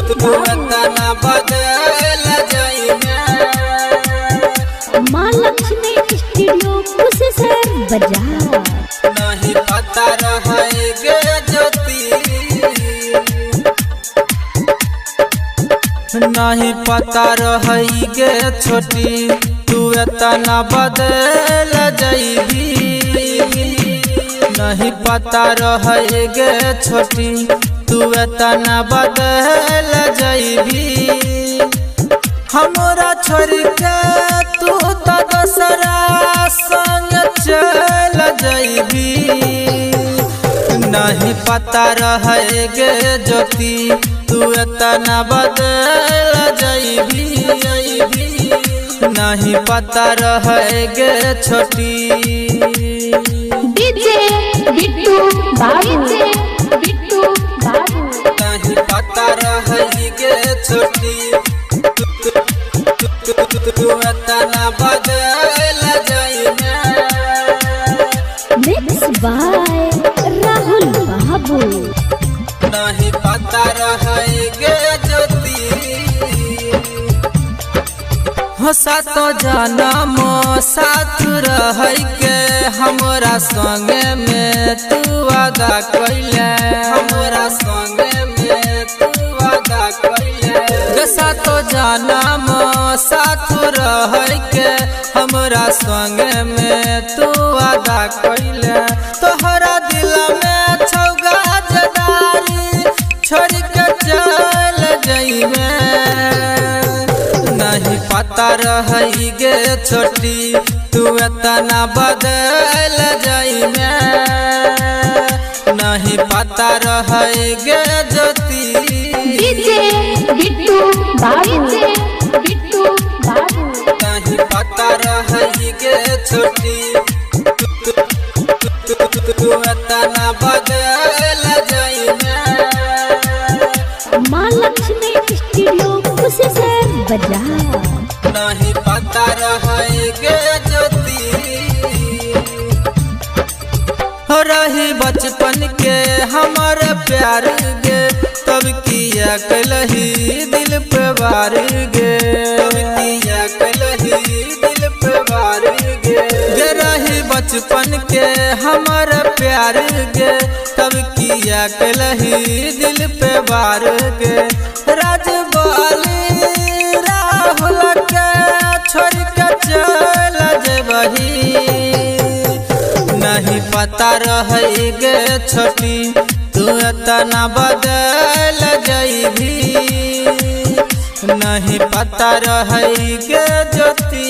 तू तना बदल जाइबे। माँ लक्ष्मी स्टूडियो कुशेश्वर बाजार। नहीं पता रहे गे ज्योति, नहीं पता रही गे छोटी, तू तना बदल जाइबी। नहीं पता रहे गे छोटी, तू तना बदल जाइबी। हमरा छोड़ के तू तो दूसरा संग चल जाइबी। नहीं पता रहे गे ज्योति, तू तना बदल जाइबी। नहीं पता रहे गे छोटी। डीजे बिट्टू बाबू, बिट्टू बाबू। नहीं पता रहे गे छोटी, तू तना बदल जाइबे। मिक्स बाय राहुल बाबू। नहीं पता रहे गे ज्योति, हो सातो जन्म साथ रह के हमरा संगे में तू वादा कइले। हमरा संगे में तू वादा कइले। सातो जन्म साथ रह के हमरा संगे में तू वादा कइले। तोहरा दिल में छौगा जदारी छोड़ के चल जाइबे। नहीं पता रही गे छोटी, तू तना बदल जाइबे। नहीं पता रही गे ज्योति। डीजे बिट्टू बाबू, बिट्टू बाबू। नहीं पता रही गे छोटी, तू तना बदल जाइबे। माँ लक्ष्मी स्टूडियो कुशेश्वर बाजार। नहीं पता रहे गे ज्योति, हो रही बचपन के हमर प्यार गे, तब किया कलही दिल पे वार गे। तब किया कलही दिल पे वार गे। रही बचपन के हमर प्यार गे, तब किया कलही दिल पे वार गे। राजबाली राहुल के छोड़ के चल जबही। नहीं पता रही गे छोटी, तू तना बदल जाइबी। नहीं पता रही गे ज्योति।